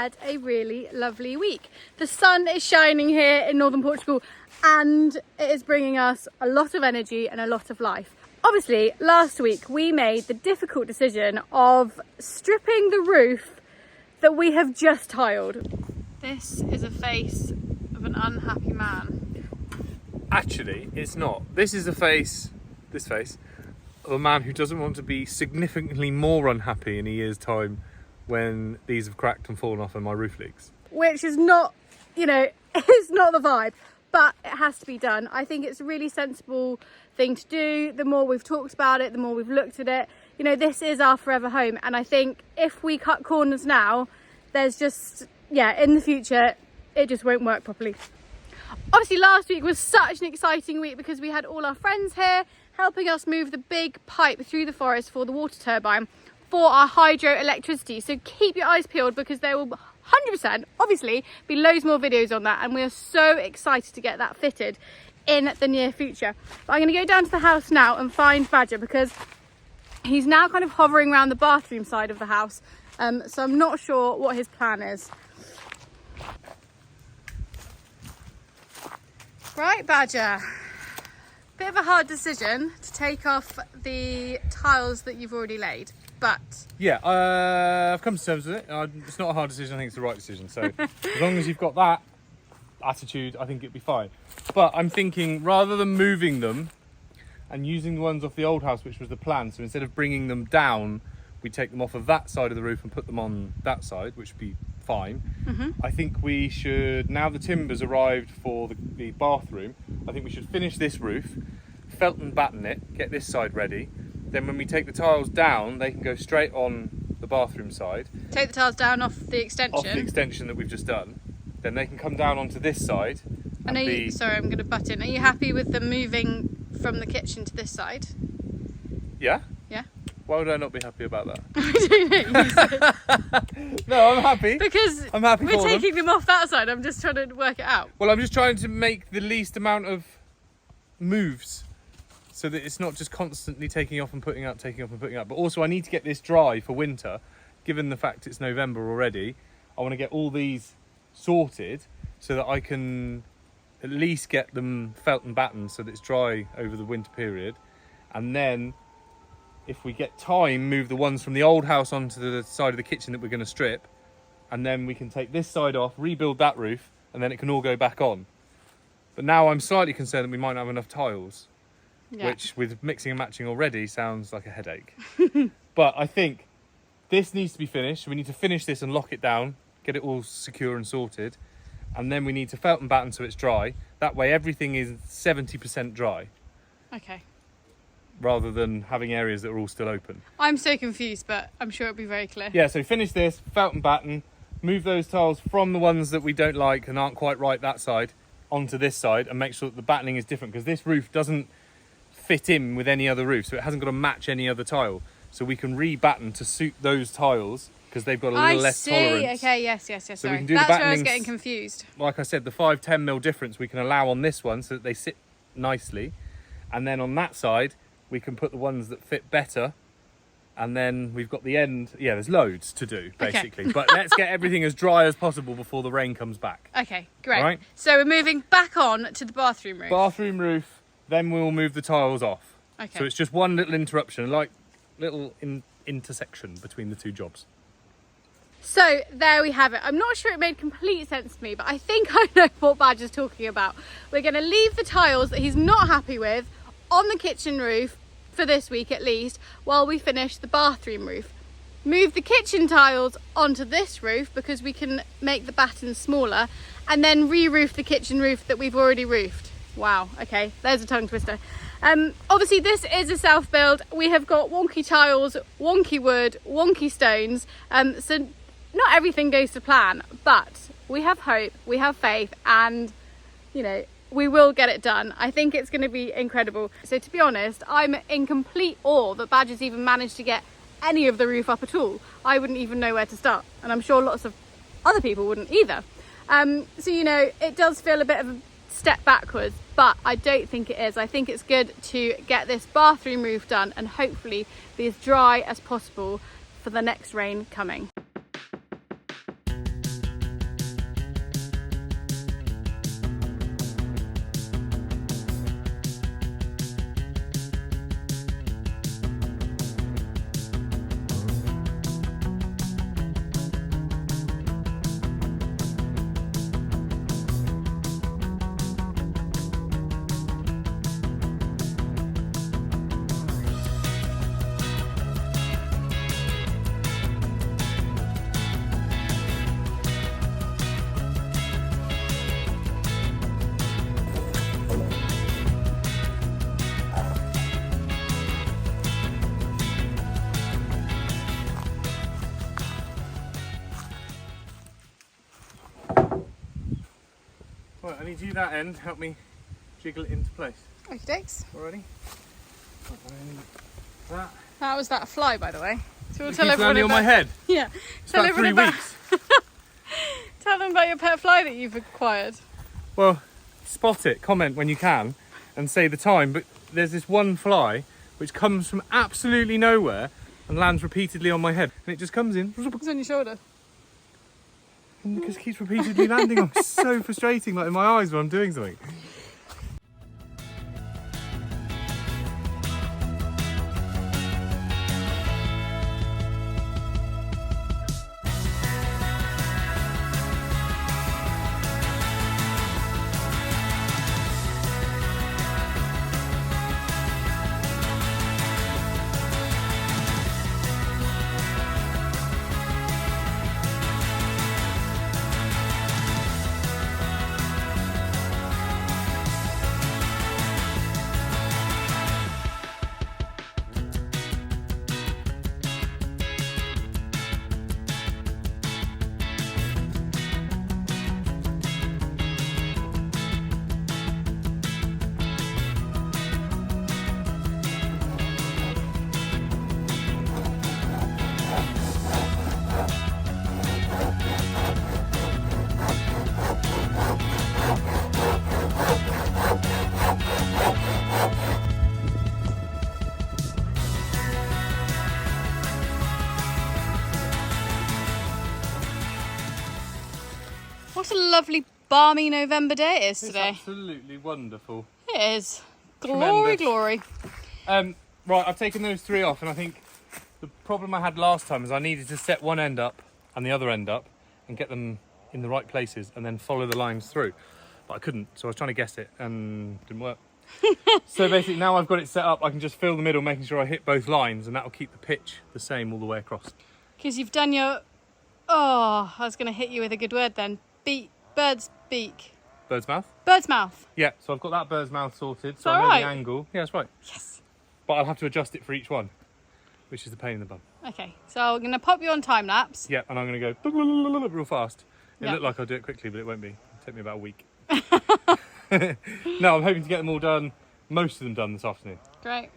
had a really lovely week. The sun is shining here in Northern Portugal and it is bringing us a lot of energy and a lot of life. Obviously, last week we made the difficult decision of stripping the roof that we have just tiled. This is a face of an unhappy man. Actually, it's not. This is this face, of a man who doesn't want to be significantly more unhappy in a year's time when these have cracked and fallen off and my roof leaks. Which is not, it's not the vibe, but it has to be done. I think it's a really sensible thing to do. The more we've talked about it, the more we've looked at it. This is our forever home. And I think if we cut corners now, there's just, in the future, it just won't work properly. Obviously, last week was such an exciting week because we had all our friends here helping us move the big pipe through the forest for the water turbine for our hydroelectricity. So keep your eyes peeled because there will 100% obviously be loads more videos on that, and we are so excited to get that fitted in the near future. But I'm going to go down to the house now and find Badger because he's now kind of hovering around the bathroom side of the house, so I'm not sure what his plan is. Right, Badger, bit of a hard decision to take off the tiles that you've already laid, but yeah, I've come to terms with it. It's not a hard decision. I think it's the right decision. So as long as you've got that attitude, I think it'd be fine. But I'm thinking, rather than moving them and using the ones off the old house, which was the plan, so instead of bringing them down, we take them off of that side of the roof and put them on that side, which would be fine. I think we should, now the timber's arrived for the bathroom, I think we should finish this roof, felt and batten it, get this side ready. Then when we take the tiles down, they can go straight on the bathroom side. Take the tiles down off the extension? Off the extension that we've just done. Then they can come down onto this side. And sorry, I'm going to butt in. Are you happy with them moving from the kitchen to this side? Yeah? Yeah? Why would I not be happy about that? I don't know. No, I'm happy. Because I'm happy we're taking them off that side. I'm just trying to work it out. Well, I'm just trying to make the least amount of moves so that it's not just constantly taking off and putting up, taking off and putting up. But also I need to get this dry for winter. Given the fact it's November already, I want to get all these sorted so that I can at least get them felt and battened so that it's dry over the winter period. And then if we get time, move the ones from the old house onto the side of the kitchen that we're going to strip, and then we can take this side off, rebuild that roof, and then it can all go back on. But now I'm slightly concerned that we might not have enough tiles, which with mixing and matching already sounds like a headache. But I think this needs to be finished. We need to finish this and lock it down, get it all secure and sorted, and then we need to felt and batten so it's dry. That way everything is 70% dry. Okay. Rather than having areas that are all still open. I'm so confused, but I'm sure it'll be very clear. Yeah, so finish this, felt and batten, move those tiles from the ones that we don't like and aren't quite right that side onto this side, and make sure that the battening is different, because this roof doesn't fit in with any other roof, so it hasn't got to match any other tile. So we can re-batten to suit those tiles because they've got a little less tolerance. Okay, yes. So sorry. we can do That's the where I was battenings, getting confused. like I said, the 5-10mm difference we can allow on this one so that they sit nicely, and then on that side we can put the ones that fit better, and then we've got the end. Yeah, there's loads to do basically. Okay. But let's get everything as dry as possible before the rain comes back. Okay, great. All right? So we're moving back on to the bathroom roof. Bathroom roof, then we'll move the tiles off. Okay. So it's just one little interruption, like little intersection between the two jobs. So there we have it. I'm not sure it made complete sense to me, but I think I know what Badger's talking about. We're going to leave the tiles that he's not happy with on the kitchen roof for this week at least, while we finish the bathroom roof. Move the kitchen tiles onto this roof because we can make the battens smaller, and then re-roof the kitchen roof that we've already roofed. Wow, okay, there's a tongue twister. Obviously this is a self-build. We have got wonky tiles, wonky wood, wonky stones, so not everything goes to plan, but we have hope, we have faith, and we will get it done. I think it's going to be incredible. So to be honest, I'm in complete awe that Badger's even managed to get any of the roof up at all. I wouldn't even know where to start, and I'm sure lots of other people wouldn't either. So it does feel a bit of a step backwards, but I don't think it is. I think it's good to get this bathroom roof done and hopefully be as dry as possible for the next rain coming. you do that end, help me jiggle it into place. Okay, thanks. Already? That. That was that fly, by the way. So we'll It tell keeps everyone landing on my head. Yeah. It's Tell about everyone 3 about. weeks. Tell them about your pet fly that you've acquired. Well, spot it, comment when you can, and say the time. But there's this one fly which comes from absolutely nowhere and lands repeatedly on my head, and it just comes in. It's on your shoulder. And because it keeps repeatedly landing on. It's so frustrating, like in my eyes when I'm doing something. What a lovely balmy November day it is It's today. absolutely wonderful. It is. Glory, Tremendous. glory. Right, I've taken those 3 off, and I think the problem I had last time is I needed to set one end up and the other end up and get them in the right places and then follow the lines through. But I couldn't, so I was trying to guess it and it didn't work. So basically now I've got it set up, I can just fill the middle, making sure I hit both lines, and that'll keep the pitch the same all the way across. Because you've done your... Oh, I was going to hit you with a good word then. Bird's beak. Bird's mouth? Bird's mouth. Yeah, so I've got that bird's mouth sorted, so that I know right? the angle. Yeah, that's right. Yes. But I'll have to adjust it for each one, which is the pain in the bum. Okay, so I'm going to pop you on time lapse. Yeah, and I'm going to go real fast. It Yeah. looked like I'll do it quickly, but it won't be. It'll take me about a week. No, I'm hoping to get them all done, most of them done this afternoon. Great.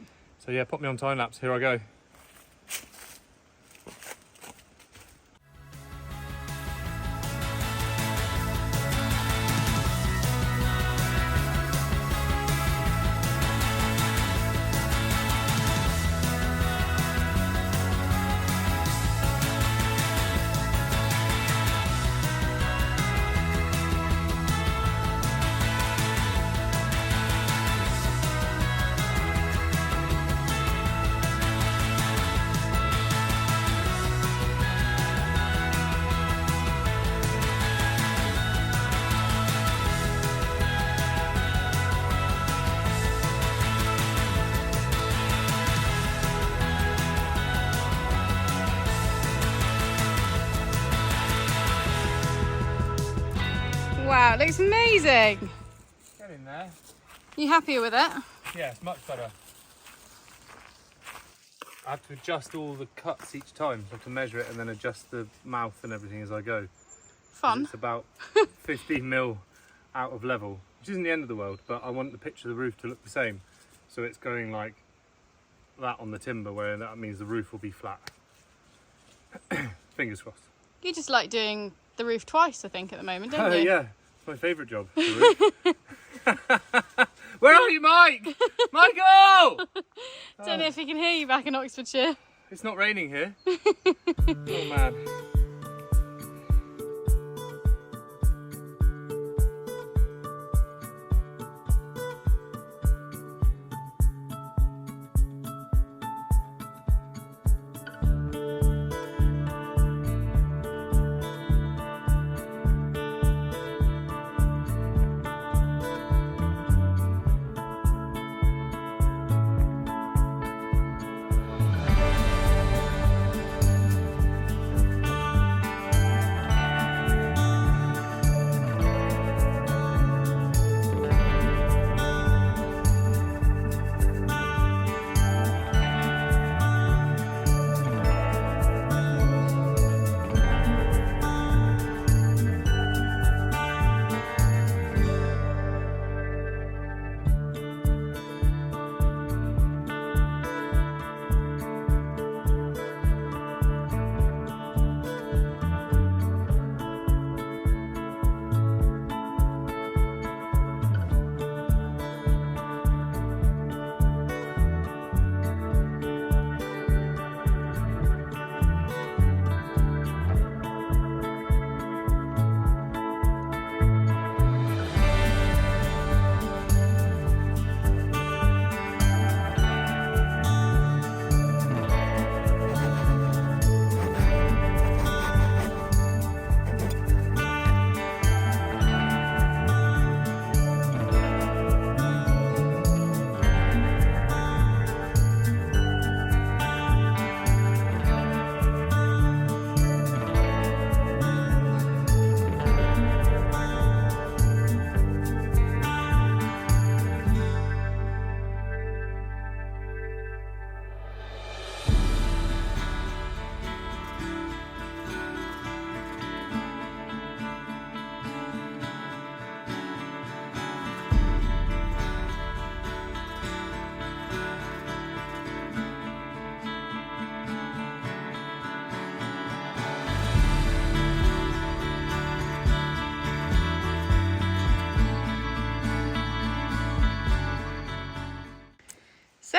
So yeah, pop me on time lapse. Here I go. Wow, it looks amazing. Get in there. You happy with it? Yeah, it's much better. I have to adjust all the cuts each time, so I have to measure it and then adjust the mouth and everything as I go. 'Cause Fun. It's about 15 mil out of level, which isn't the end of the world, but I want the pitch of the roof to look the same. So it's going like that on the timber, where that means the roof will be flat. Fingers crossed. You just like doing the roof twice, I think, at the moment, don't you? Yeah, it's my favourite job. The roof. Where are you, Mike? Michael! Don't know if he can hear you back in Oxfordshire. It's not raining here. Oh man.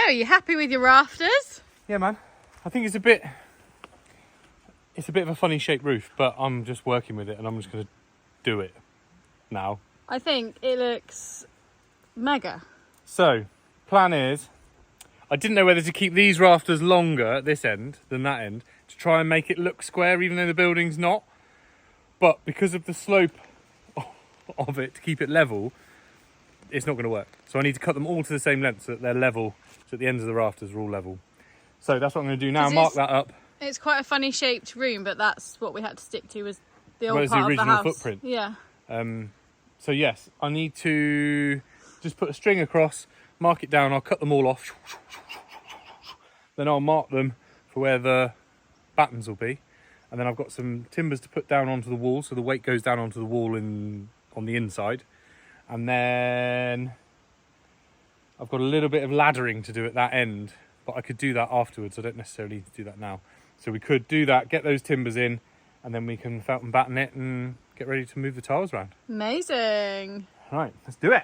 are you happy with your rafters? Yeah, man. I think it's a bit of a funny shaped roof, but I'm just working with it and I'm just going to do it now. I think it looks mega. So, plan is, I didn't know whether to keep these rafters longer at this end than that end to try and make it look square even though the building's not. But because of the slope of it, to keep it level, it's not going to work. So I need to cut them all to the same length so that they're level, so that the ends of the rafters are all level. So that's what I'm going to do now, mark that up. It's quite a funny shaped room, but that's what we had to stick to, was the old Well, part the original of the house. footprint. Yeah. So yes, I need to just put a string across, mark it down, I'll cut them all off. Then I'll mark them for where the battens will be. And then I've got some timbers to put down onto the wall, so the weight goes down onto the wall on the inside. And then I've got a little bit of laddering to do at that end, but I could do that afterwards. I don't necessarily need to do that now. So we could do that, get those timbers in, and then we can felt and batten it and get ready to move the tiles around. Amazing. All right, let's do it.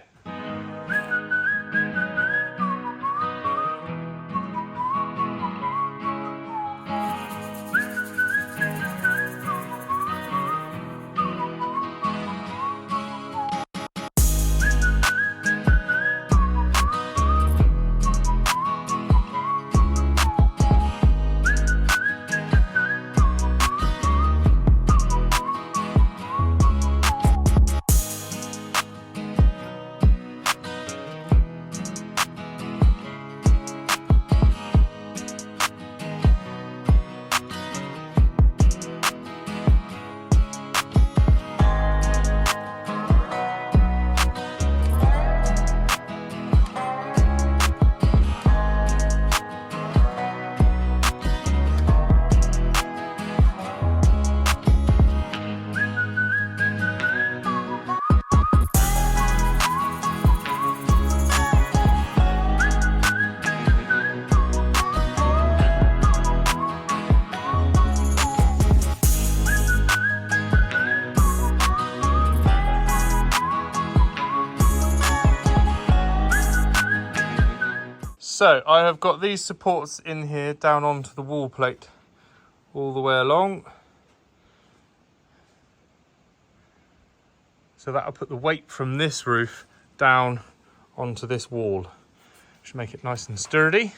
So I have got these supports in here down onto the wall plate all the way along. So that'll put the weight from this roof down onto this wall. Should make it nice and sturdy.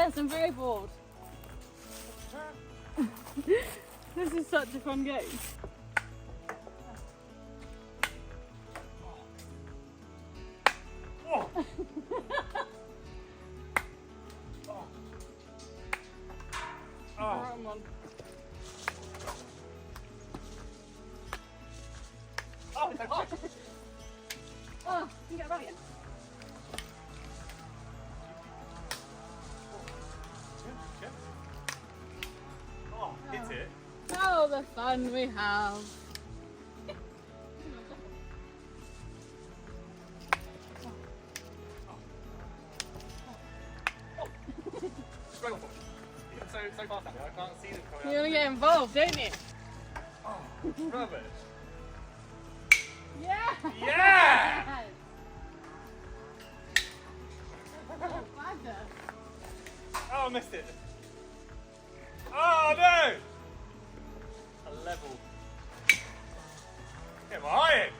Yes, I'm very bored. This is such a fun game. Oh. Oh. Wrong one. Oh, it's okay. Oh, you get right in. Oh, hit it. Oh, the fun we have. Straight off. So fast at me, I can't see them coming You out. want to get involved, don't you? Oh, rubbish. Yeah! Yeah! Oh, I missed it. Oh no! A level. Get behind it.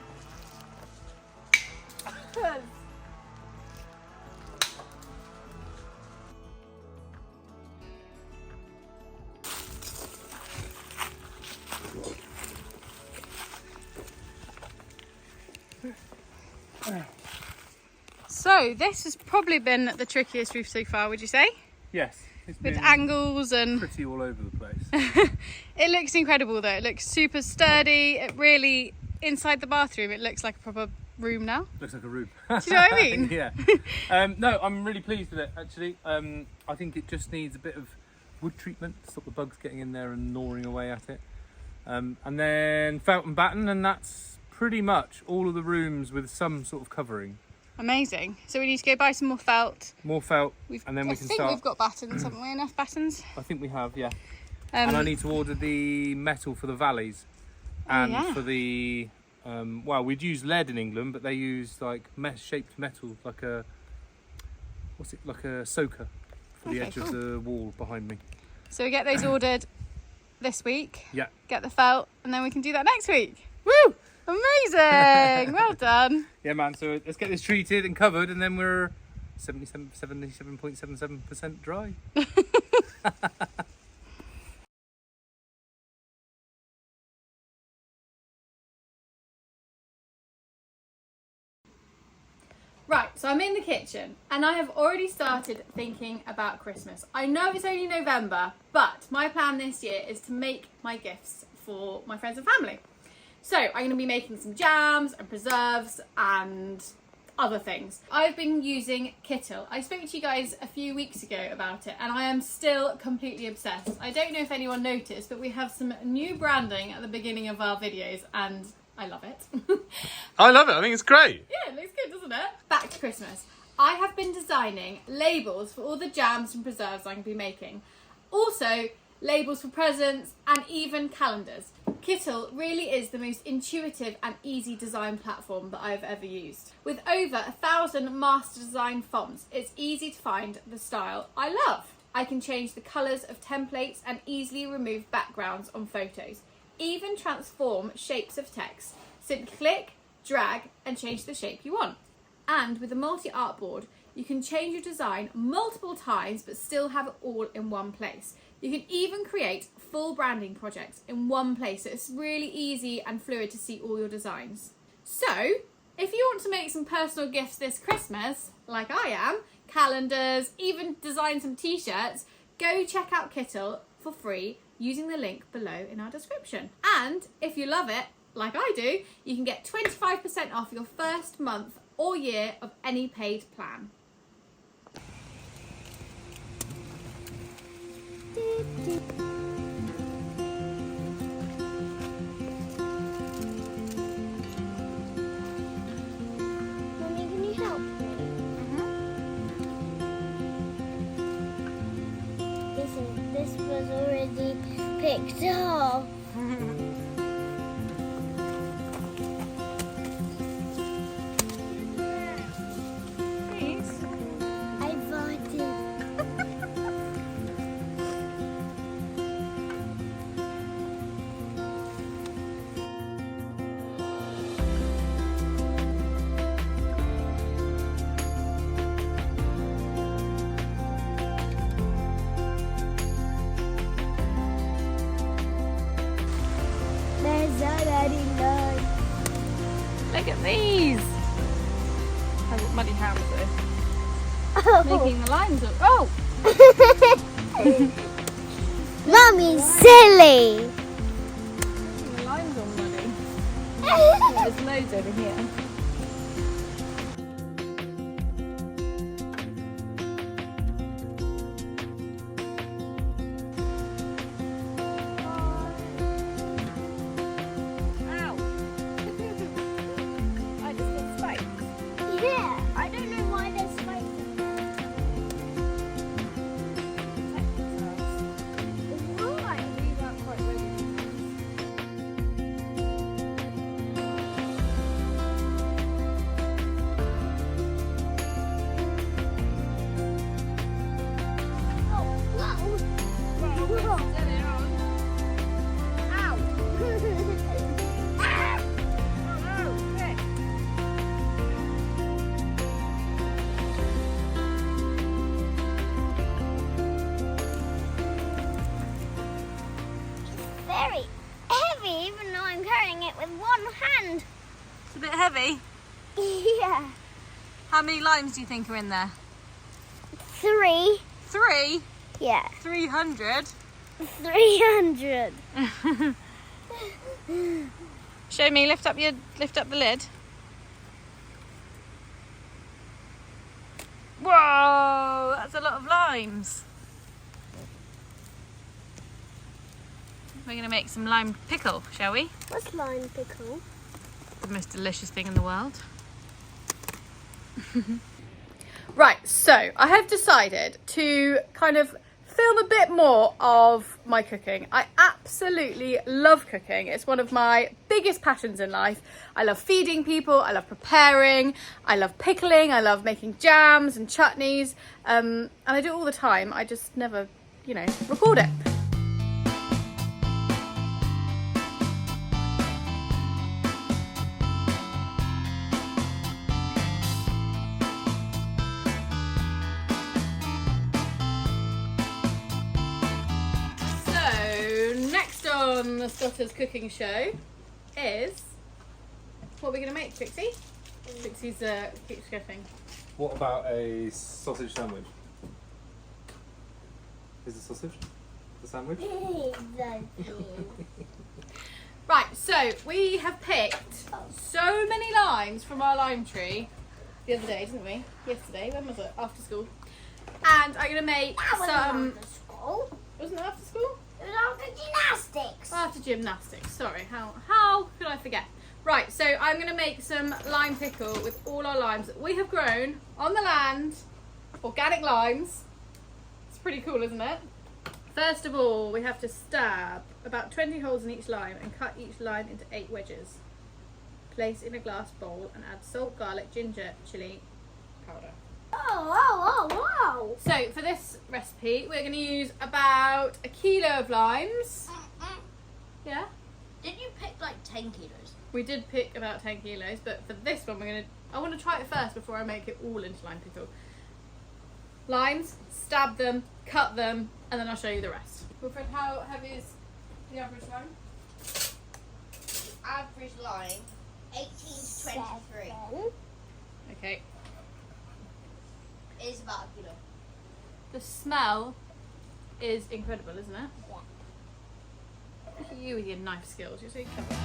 So this has probably been the trickiest roof so far, would you say? Yes, it's With been angles and... pretty all over the place. It looks incredible though. It looks super sturdy. It really, inside the bathroom, it looks like a proper room now. Looks like a room. Do you know what I mean? Yeah. No, I'm really pleased with it actually. I think it just needs a bit of wood treatment to stop the bugs getting in there and gnawing away at it. And then felt and batten, and that's pretty much all of the rooms with some sort of covering. Amazing. So we need to go buy some more felt. More felt, and then I we can think start. we've got battens, haven't we? Enough battens? I think we have, yeah. And I need to order the metal for the valleys, and yeah. for the well, we'd use lead in England, but they use like mesh-shaped metal, like a like a soaker for the edge of the wall behind me. So we get those ordered this week. Yeah. Get the felt, and then we can do that next week. Woo! Amazing! Well done. Yeah, man. So let's get this treated and covered, and then we're 77.77% dry. Right, so I'm in the kitchen and I have already started thinking about Christmas. I know it's only November, but my plan this year is to make my gifts for my friends and family. So I'm going to be making some jams and preserves and other things. I've been using Pickle. I spoke to you guys a few weeks ago about it and I am still completely obsessed. I don't know if anyone noticed, but we have some new branding at the beginning of our videos and I love it. I love it. I think it's great. Yeah, it looks good, doesn't it? Back to Christmas. I have been designing labels for all the jams and preserves I'm going to be making. Also, labels for presents and even calendars. Pickle really is the most intuitive and easy design platform that I've ever used. With over 1,000 master design fonts, it's easy to find the style I love. I can change the colours of templates and easily remove backgrounds on photos. Even transform shapes of text. Simply click, drag and change the shape you want. And with a multi-art board, you can change your design multiple times but still have it all in one place. You can even create full branding projects in one place, so it's really easy and fluid to see all your designs. So, if you want to make some personal gifts this Christmas, like I am, calendars, even design some t-shirts, go check out Pickle for free using the link below in our description. And if you love it, like I do, you can get 25% off your first month or year of any paid plan. Mommy, can you help me? This was already picked up. Thanks. I voted. muddy hands though. Oh. Making the limes look. Oh! Mummy's silly. The lime's all muddy. There's loads over here. Ow! I just got spikes. Yeah, I don't know why there's spikes. Why? These aren't quite ready. Oh, whoa. Whoa. Ow! Ah! Oh, okay. Very heavy, even though I'm carrying it with one hand. It's a bit heavy. Yeah. How many limes do you think are in there? 3. 3? Yeah. 300? 300. Show me, lift up the lid. Whoa, that's a lot of limes. We're going to make some lime pickle, shall we? What's lime pickle? The most delicious thing in the world. Right, so I have decided to kind of film a bit more of my cooking. I absolutely love cooking. It's one of my biggest passions in life. I love feeding people, I love preparing, I love pickling, I love making jams and chutneys, and I do it all the time. I just never, record it. On the Stotter's cooking show is what we're going to make, Trixie. Trixie's keeps guessing. What about a sausage sandwich? Is it sausage? The sandwich? Right, so we have picked so many limes from our lime tree the other day, didn't we? Yesterday, when was it? After school. And I'm going to make some... After school. Wasn't it after school? It was after gymnastics. After gymnastics, sorry. How could I forget? Right, so I'm going to make some lime pickle with all our limes that we have grown on the land. Organic limes. It's pretty cool, isn't it? First of all, we have to stab about 20 holes in each lime and cut each lime into 8 wedges. Place in a glass bowl and add salt, garlic, ginger, chilli powder. Oh. So for this recipe, we're going to use about 1 kilo of limes. Yeah? Did you pick like 10 kilos? We did pick about 10 kilos, but for this one, I want to try it first before I make it all into lime pickle. Limes, stab them, cut them, and then I'll show you the rest. Wilfred, how heavy is the average lime? Average line, 18 to 23. Okay. Is about 1 kilo. The smell is incredible, isn't it? Yeah. Look at you with your knife skills. You're so clever.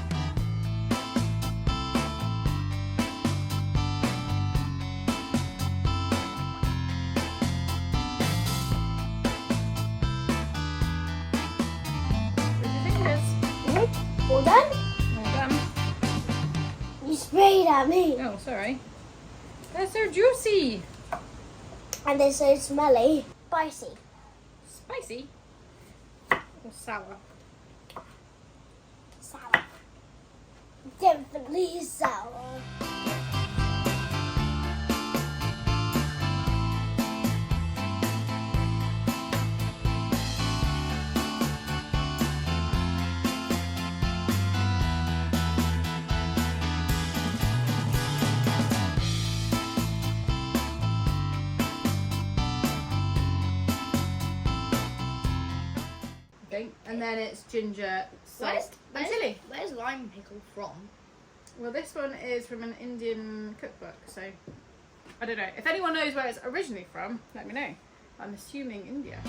All done? Well done. You sprayed at me. Oh, sorry. They're so juicy. And they're so smelly. Spicy. Spicy or sour? Sour. Definitely sour. Okay, and then it's ginger, salt, and chilli. Where's lime pickle from? Well, this one is from an Indian cookbook, so I don't know. If anyone knows where it's originally from, let me know. I'm assuming India.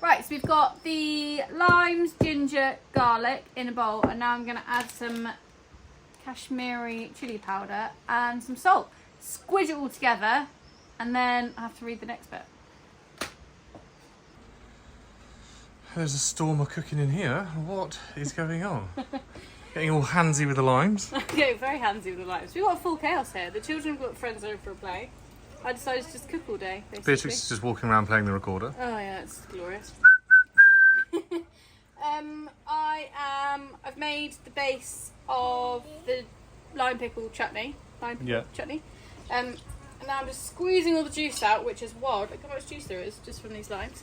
Right, so we've got the limes, ginger, garlic in a bowl, and now I'm going to add some Kashmiri chili powder and some salt. Squidge it all together, and then I have to read the next bit. There's a storm of cooking in here. What is going on? Getting all handsy with the limes. Okay, very handsy with the limes. We've got a full chaos here. The children have got friends over for a play. I decided to just cook all day, basically. Beatrix is just walking around playing the recorder. Oh yeah, it's glorious. I've made the base of the lime pickle chutney. Chutney. And now I'm just squeezing all the juice out, which is wild. Look how much juice there is just from these limes.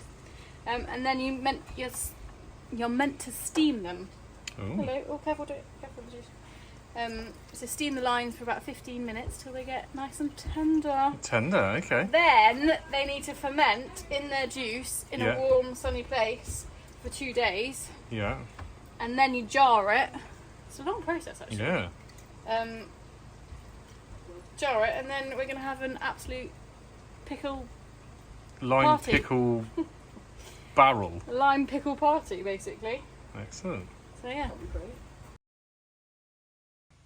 And then you're meant to steam them. Oh. Hello. Oh, careful with the juice. So steam the limes for about 15 minutes till they get nice and tender. Tender, okay. Then they need to ferment in their juice in Yeah. a warm, sunny place for 2 days. Yeah. And then you jar it. It's a long process, actually. Yeah. Jar it, and then we're going to have an absolute pickle Lime party. pickle barrel. A lime pickle party, basically. Excellent. So yeah.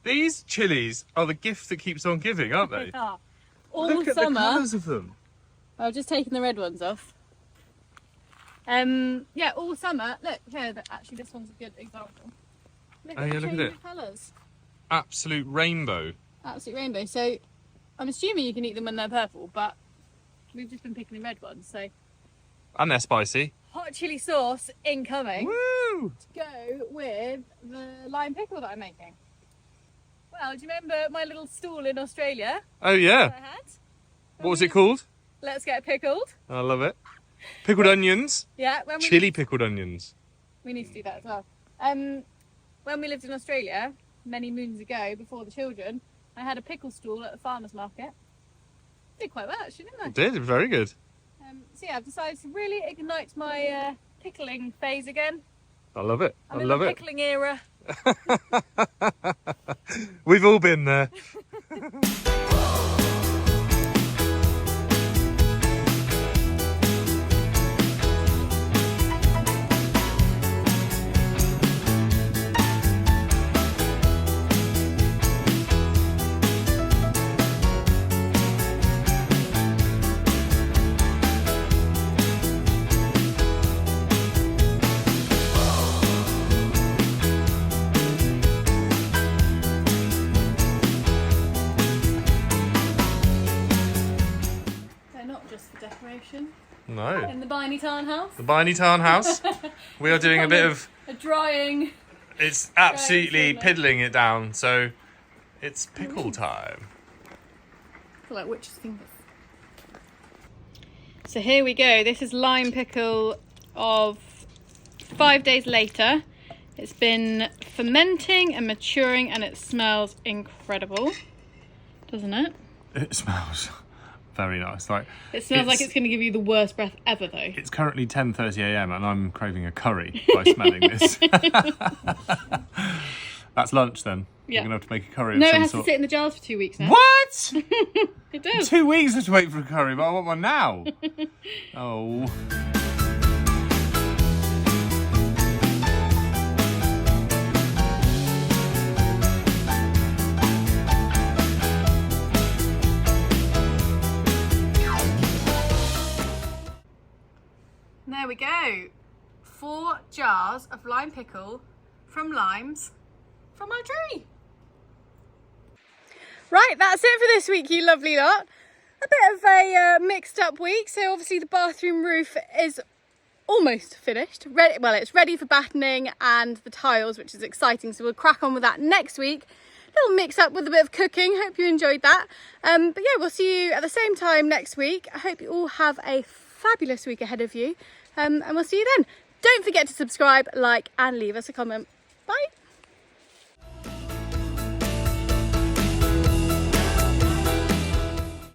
These chilies are the gift that keeps on giving, aren't they? All Look at summer. the colours of them. I've just taken the red ones off. Yeah, all summer. Look here. Actually, this one's a good example. Look Oh, yeah, look at it. Colours. Absolute rainbow. Absolute rainbow. So I'm assuming you can eat them when they're purple, but we've just been picking the red ones. So And they're spicy. hot chili sauce incoming Woo! to go with the lime pickle that I'm making. Well, do you remember my little stall in Australia Oh, that yeah. I had? What was it called? Let's get pickled. I love it. Pickled onions. Yeah, when we Chili pickled onions. We need to do that as well. When we lived in Australia many moons ago, before the children, I had a pickle stall at the farmer's market. Did quite well, actually, didn't I? It did, very good. So yeah, I've decided to really ignite my pickling phase again. I love it. I'm I in love the it. pickling era. We've all been there. They're not just for decoration. No. In the Biney Tarn house. The Biney Tarn house. We are doing a bit of... A drying. It's absolutely Right, piddling it down, so it's pickle time. I feel like witch's fingers. So here we go. This is lime pickle of 5 days later. It's been fermenting and maturing, and it smells incredible, doesn't it? It smells very nice. Like It smells like it's going to give you the worst breath ever, though. It's currently 10:30 a.m. and I'm craving a curry by smelling this. That's lunch then. Yeah. You're gonna have to make a curry. No, of it some has sort. to sit in the jars for 2 weeks now. What? It does. 2 weeks to wait for a curry, but I want one now. Oh. There we go. 4 jars of lime pickle from limes from our tree. Right, that's it for this week, you lovely lot. A bit of a mixed up week. So obviously the bathroom roof is almost finished. It's ready for battening and the tiles, which is exciting. So we'll crack on with that next week. Little mix up with a bit of cooking. Hope you enjoyed that. But yeah, we'll see you at the same time next week. I hope you all have a fabulous week ahead of you. And we'll see you then. Don't forget to subscribe, like, and leave us a comment. Bye.